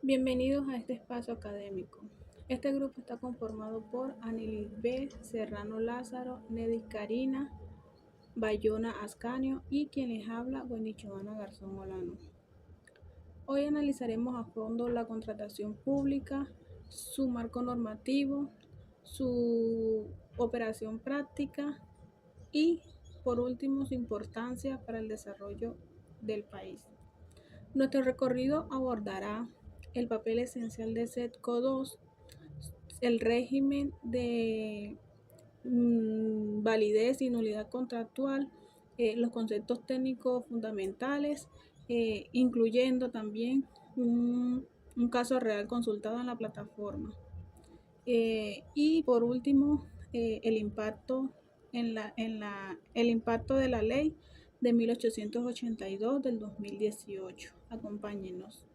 Bienvenidos a este espacio académico. Este grupo está conformado por Anilis B. Serrano Lázaro, Nedis Karina, Bayona Ascanio y quien les habla, Buenichoana Garzón Olano. Hoy analizaremos a fondo la contratación pública, su marco normativo, su operación práctica y, por último, su importancia para el desarrollo del país. Nuestro recorrido abordará el papel esencial de SETCO 2, el régimen de validez y nulidad contractual, los conceptos técnicos fundamentales, incluyendo también un caso real consultado en la plataforma. Y por último, el impacto el impacto de la ley de 1882 del 2018. Acompáñenos.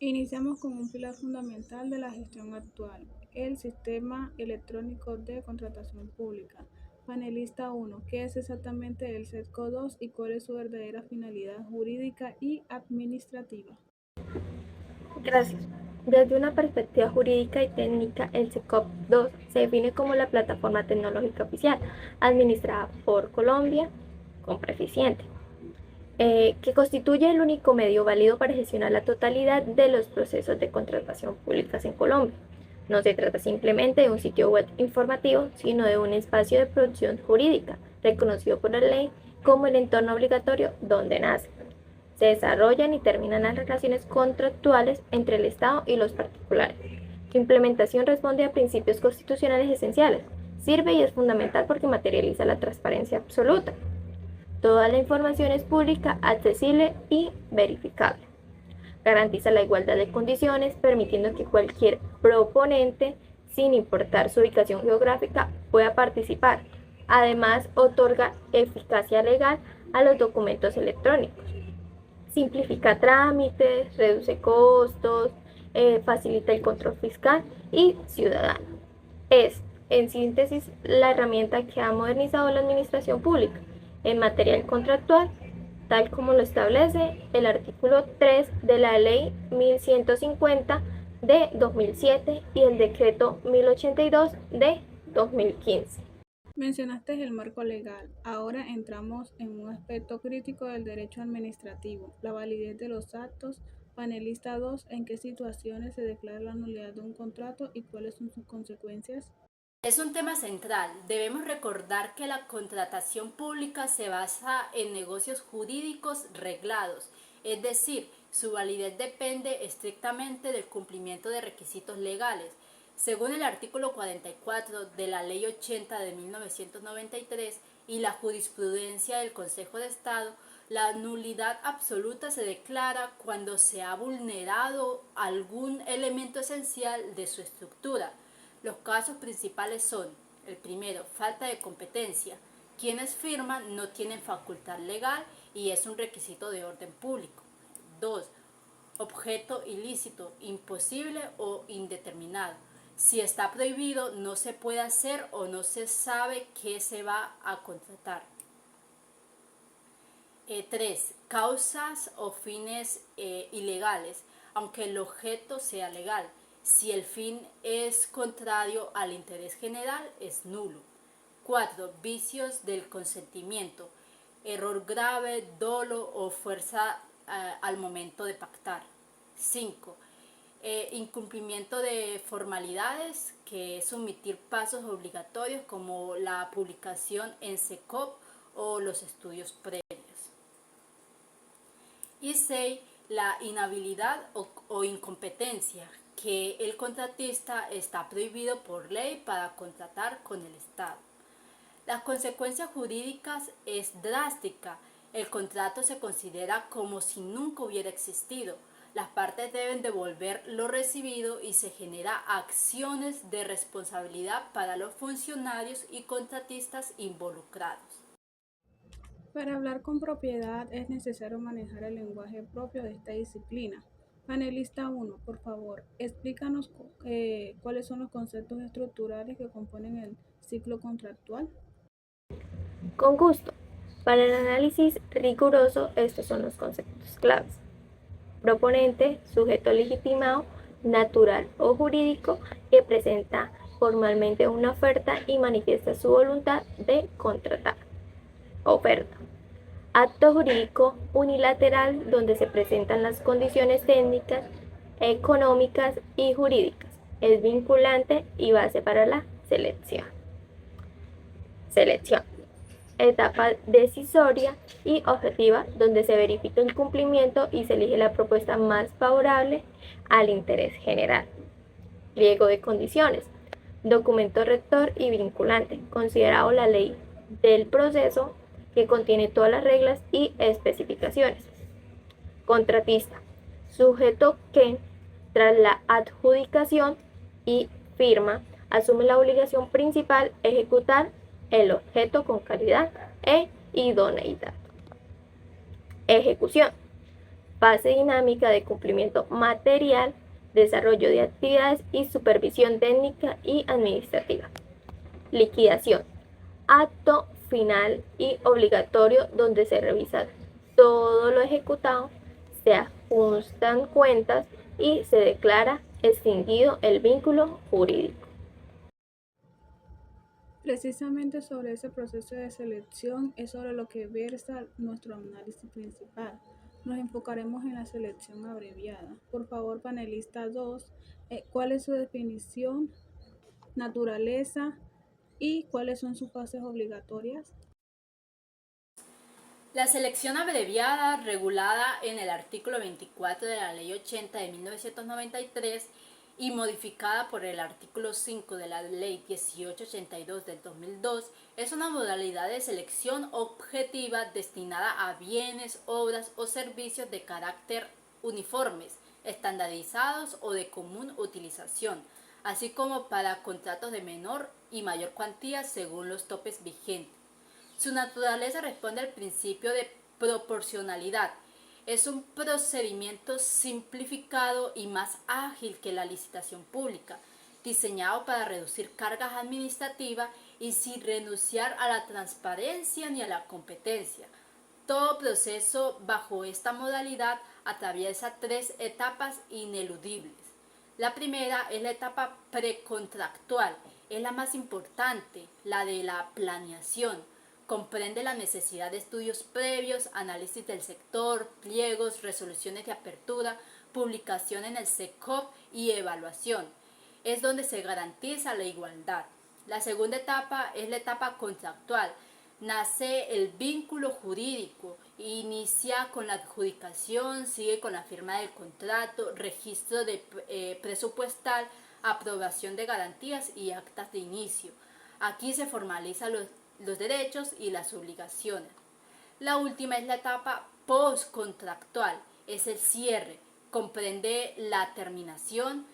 Iniciamos con un pilar fundamental de la gestión actual, el Sistema Electrónico de Contratación Pública. Panelista 1. ¿Qué es exactamente el SETCO 2 y cuál es su verdadera finalidad jurídica y administrativa? Gracias. Desde una perspectiva jurídica y técnica, el SECOP-2 se define como la plataforma tecnológica oficial administrada por Colombia con Preficiente, que constituye el único medio válido para gestionar la totalidad de los procesos de contratación públicas en Colombia. No se trata simplemente de un sitio web informativo, sino de un espacio de producción jurídica reconocido por la ley como el entorno obligatorio donde nace, se desarrollan y terminan las relaciones contractuales entre el Estado y los particulares. Su implementación responde a principios constitucionales esenciales. Sirve y es fundamental porque materializa la transparencia absoluta. Toda la información es pública, accesible y verificable. Garantiza la igualdad de condiciones, permitiendo que cualquier proponente, sin importar su ubicación geográfica, pueda participar. Además, otorga eficacia legal a los documentos electrónicos. Simplifica trámites, reduce costos, facilita el control fiscal y ciudadano. Es, en síntesis, la herramienta que ha modernizado la administración pública en material contractual, tal como lo establece el artículo 3 de la Ley 1150 de 2007 y el decreto 1082 de 2015. Mencionaste el marco legal. Ahora entramos en un aspecto crítico del derecho administrativo, la validez de los actos. Panelista 2. ¿En qué situaciones se declara la nulidad de un contrato y cuáles son sus consecuencias? Es un tema central. Debemos recordar que la contratación pública se basa en negocios jurídicos reglados, es decir, su validez depende estrictamente del cumplimiento de requisitos legales. Según el artículo 44 de la Ley 80 de 1993 y la jurisprudencia del Consejo de Estado, la nulidad absoluta se declara cuando se ha vulnerado algún elemento esencial de su estructura. Los casos principales son: el primero, falta de competencia. Quienes firman no tienen facultad legal y es un requisito de orden público. 2. Objeto ilícito, imposible o indeterminado. Si está prohibido, no se puede hacer o no se sabe qué se va a contratar. 3. Causas o fines ilegales, aunque el objeto sea legal. Si el fin es contrario al interés general, es nulo. 4. Vicios del consentimiento. Error grave, dolo o fuerza al momento de pactar. 5. Incumplimiento de formalidades, que es omitir pasos obligatorios como la publicación en SECOP o los estudios previos. Y 6. La inhabilidad o incompetencia, que el contratista está prohibido por ley para contratar con el Estado. Las consecuencias jurídicas es drástica. El contrato se considera como si nunca hubiera existido. Las partes deben devolver lo recibido y se genera acciones de responsabilidad para los funcionarios y contratistas involucrados. Para hablar con propiedad es necesario manejar el lenguaje propio de esta disciplina. Panelista 1, por favor, explícanos cuáles son los conceptos estructurales que componen el ciclo contractual. Con gusto. Para el análisis riguroso, estos son los conceptos claves. proponente, sujeto legitimado, natural o jurídico que presenta formalmente una oferta y manifiesta su voluntad de contratar. Oferta. Acto jurídico unilateral donde se presentan las condiciones técnicas, económicas y jurídicas. Es vinculante y base para la selección. Etapa decisoria y objetiva donde se verifica el cumplimiento y se elige la propuesta más favorable al interés general. Pliego de condiciones. Documento rector y vinculante, considerado la ley del proceso que contiene todas las reglas y especificaciones. Contratista. Sujeto que, tras la adjudicación y firma, asume la obligación principal ejecutar el objeto con calidad e idoneidad. Ejecución. Fase dinámica de cumplimiento material, desarrollo de actividades y supervisión técnica y administrativa. Liquidación. Acto final y obligatorio donde se revisa todo lo ejecutado, se ajustan cuentas y se declara extinguido el vínculo jurídico. Precisamente sobre ese proceso de selección es sobre lo que versa nuestro análisis principal. Nos enfocaremos en la selección abreviada. Por favor, panelista 2, ¿cuál es su definición, naturaleza y cuáles son sus fases obligatorias? La selección abreviada, regulada en el artículo 24 de la Ley 80 de 1993 y modificada por el artículo 5 de la Ley 1882 del 2002, es una modalidad de selección objetiva destinada a bienes, obras o servicios de carácter uniformes, estandarizados o de común utilización, así como para contratos de menor y mayor cuantía según los topes vigentes. Su naturaleza responde al principio de proporcionalidad. Es un procedimiento simplificado y más ágil que la licitación pública, diseñado para reducir cargas administrativas y sin renunciar a la transparencia ni a la competencia. Todo proceso bajo esta modalidad atraviesa 3 etapas ineludibles. La primera es la etapa precontractual, es la más importante, la de la planeación. Comprende la necesidad de estudios previos, análisis del sector, pliegos, resoluciones de apertura, publicación en el SECOP y evaluación. Es donde se garantiza la igualdad. La segunda etapa es la etapa contractual. Nace el vínculo jurídico, inicia con la adjudicación, sigue con la firma del contrato, registro de presupuestal, aprobación de garantías y actas de inicio. Aquí se formalizan los derechos y las obligaciones. La última es la etapa postcontractual, es el cierre, comprende la terminación,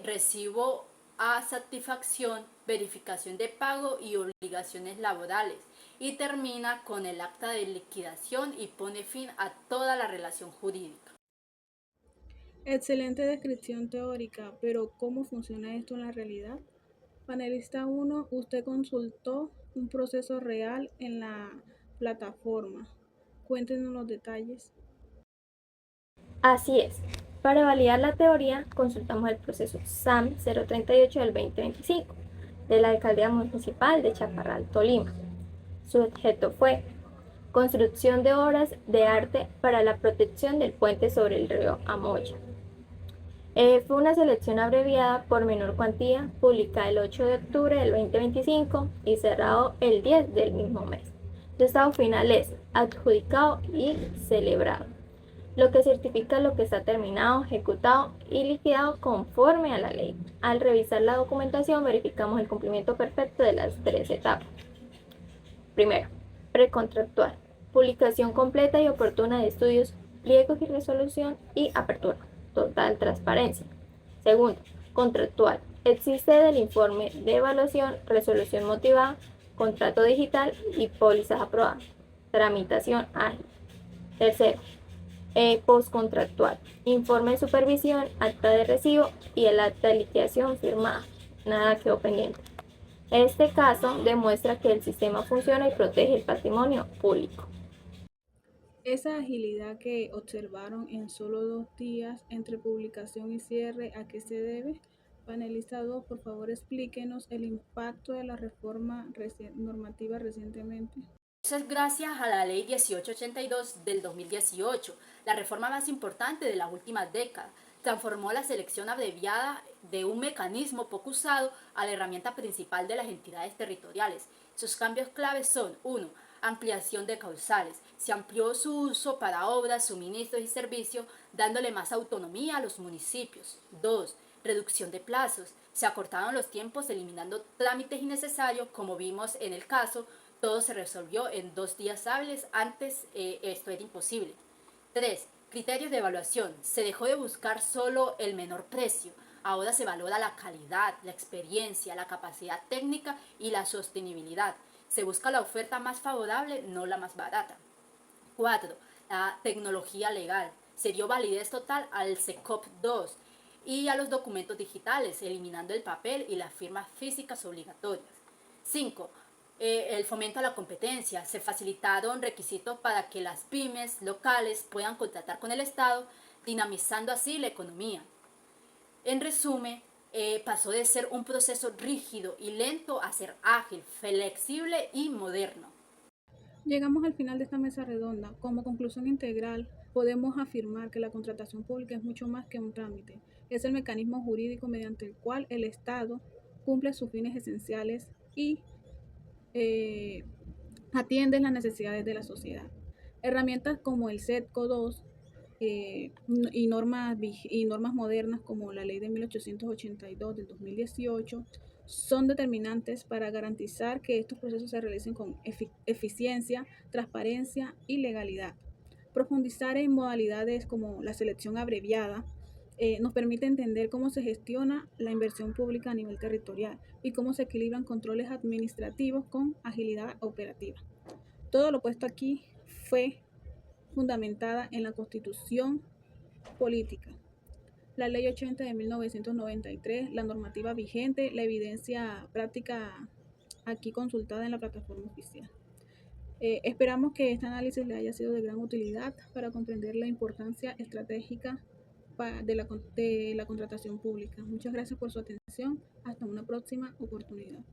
recibo a satisfacción, verificación de pago y obligaciones laborales, y termina con el acta de liquidación y pone fin a toda la relación jurídica. Excelente descripción teórica, pero ¿cómo funciona esto en la realidad? Panelista 1, usted consultó un proceso real en la plataforma. Cuéntenos los detalles. Así es. Para validar la teoría, consultamos el proceso SAM 038 del 2025 de la Alcaldía Municipal de Chaparral, Tolima. Su objeto fue construcción de obras de arte para la protección del puente sobre el río Amoya. Fue una selección abreviada por menor cuantía, publicada el 8 de octubre del 2025 y cerrado el 10 del mismo mes. Su estado final es adjudicado y celebrado, lo que certifica lo que está terminado, ejecutado y liquidado conforme a la ley. Al revisar la documentación, verificamos el cumplimiento perfecto de las 3 etapas. Primero, precontractual, publicación completa y oportuna de estudios, pliegos y resolución y apertura. Total transparencia. Segundo, contractual. Existe del informe de evaluación, resolución motivada, contrato digital y pólizas aprobadas. Tramitación ágil. Tercero, postcontractual. Informe de supervisión, acta de recibo y el acta de liquidación firmada. Nada quedó pendiente. Este caso demuestra que el sistema funciona y protege el patrimonio público. Esa agilidad que observaron en solo 2 días entre publicación y cierre, ¿a qué se debe? Panelista 2, por favor explíquenos el impacto de la reforma normativa recientemente. Eso es gracias a la Ley 1882 del 2018, la reforma más importante de las últimas décadas. Transformó la selección abreviada de un mecanismo poco usado a la herramienta principal de las entidades territoriales. Sus cambios claves son: 1. Ampliación de causales. Se amplió su uso para obras, suministros y servicios, dándole más autonomía a los municipios. 2. Reducción de plazos. Se acortaron los tiempos eliminando trámites innecesarios, como vimos en el caso. Todo se resolvió en 2 días hábiles, antes esto era imposible. 3. Criterios de evaluación. Se dejó de buscar solo el menor precio. Ahora se valora la calidad, la experiencia, la capacidad técnica y la sostenibilidad. Se busca la oferta más favorable, no la más barata. 4. La tecnología legal. Se dio validez total al SECOP 2 y a los documentos digitales, eliminando el papel y las firmas físicas obligatorias. 5. El fomento a la competencia. Se facilitaron requisitos para que las pymes locales puedan contratar con el Estado, dinamizando así la economía. En resumen, pasó de ser un proceso rígido y lento a ser ágil, flexible y moderno. Llegamos al final de esta mesa redonda. Como conclusión integral, podemos afirmar que la contratación pública es mucho más que un trámite. Es el mecanismo jurídico mediante el cual el Estado cumple sus fines esenciales y atiende las necesidades de la sociedad. Herramientas como el SECO 2 y normas modernas como la Ley de 1882 del 2018 son determinantes para garantizar que estos procesos se realicen con eficiencia, transparencia y legalidad. Profundizar en modalidades como la selección abreviada nos permite entender cómo se gestiona la inversión pública a nivel territorial y cómo se equilibran controles administrativos con agilidad operativa. Todo lo puesto aquí fue fundamentada en la Constitución Política, la Ley 80 de 1993, la normativa vigente, la evidencia práctica aquí consultada en la plataforma oficial. Esperamos que este análisis le haya sido de gran utilidad para comprender la importancia estratégica de la contratación pública. Muchas gracias por su atención. Hasta una próxima oportunidad.